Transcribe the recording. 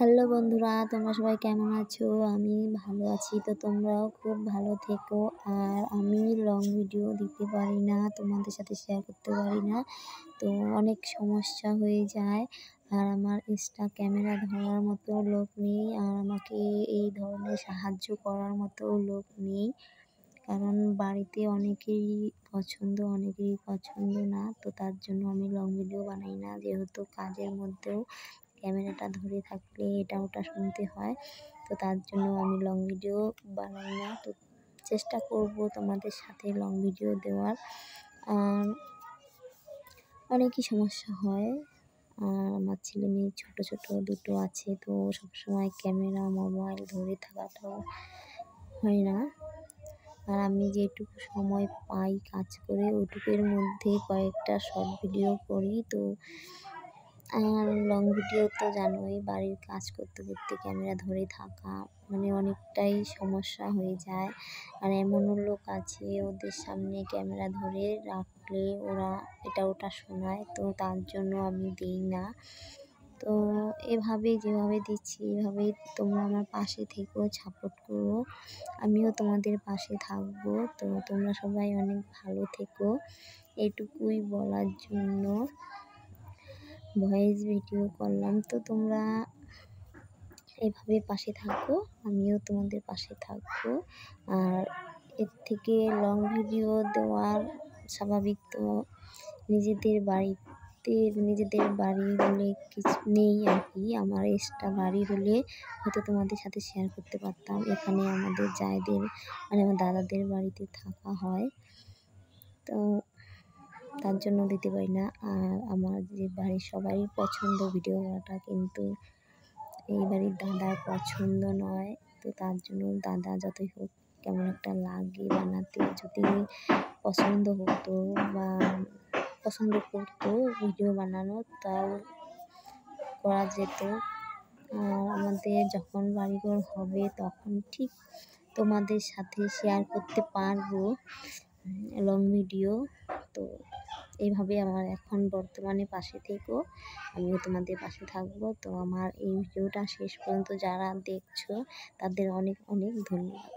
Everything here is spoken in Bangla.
হ্যালো বন্ধুরা, তোমরা সবাই কেমন আছো? আমি ভালো আছি। তো তোমরাও খুব ভালো থেকো। আর আমি লং ভিডিও দিতে পারি না, তোমাদের সাথে শেয়ার করতে পারি না। তো অনেক সমস্যা হয়ে যায়। আর আমার এক্সট্রা ক্যামেরা ধরার মতো লোক নেই, আর আমাকে এই ধরনের সাহায্য করার মতো লোক নেই। কারণ বাড়িতে অনেকেরই পছন্দ না। তো তার জন্য আমি লং ভিডিও বানাই না। যেহেতু কাজের মধ্যেও ক্যামেরাটা ধরে থাকলে এটা ওটা শুনতে হয়। তো তার জন্য আমি লং ভিডিও বানাই না। তো চেষ্টা করব তোমাদের সাথে লং ভিডিও দেওয়ার। আর অনেকই সমস্যা হয়। আর আমার ছেলে মেয়ে ছোট দুটো আছে। তো সবসময় ক্যামেরা মোবাইল ধরে থাকাটাও হয় না। আর আমি যেটুকু সময় পাই কাজ করে ওটুকুর মধ্যে কয়েকটা শর্ট ভিডিও করি। তো আর লং ভিডিও তো জানোই, বাড়ির কাজ করতে ক্যামেরা ধরে থাকা মানে অনেকটাই সমস্যা হয়ে যায়। আর এমনও লোক আছে ওদের সামনে ক্যামেরা ধরে রাখলে ওরা এটা ওটা শোনায়। তো তার জন্য আমি দিই না। তো যেভাবে দিচ্ছি এভাবেই তোমরা আমার পাশে থেকো, সাপোর্ট করো। আমিও তোমাদের পাশে থাকবো। তো তোমরা সবাই অনেক ভালো থেকো, এটুকুই বলার জন্য ভয়েস ভিডিও করলাম। তো তোমরা এভাবে পাশে থাকো, আমিও তোমাদের পাশে থাকবো। আর এর থেকে লং ভিডিও দেওয়ার স্বাভাবিক তো নিজেদের বাড়ি হলে কিছু নেই আর কি। আমার এক্সট্রা বাড়ি হলে হয়তো তোমাদের সাথে শেয়ার করতে পারতাম। এখানে আমাদের জায়েদের মানে আমার দাদাদের বাড়িতে থাকা হয়, তো তার জন্য দিতে পারি না। আর আমার যে বাড়ির সবারই পছন্দ ভিডিও করাটা, কিন্তু এই বাড়ির দাদার পছন্দ নয়। তো তার জন্য দাদা যতই হোক কেমন একটা লাগে বানাতে। যদি পছন্দ হতো বা পছন্দ করতো ভিডিও বানানো, তাও করা যেত। আর আমাদের যখন বাড়িঘর হবে তখন ঠিক তোমাদের সাথে শেয়ার করতে পারবো লং ভিডিও। তো এইভাবে আমার এখন বর্তমানে পাশে থেকো, আমিও তোমাদের পাশে থাকবো। তো আমার এই ভিডিওটা শেষ পর্যন্ত যারা দেখছো তাদের অনেক ধন্যবাদ।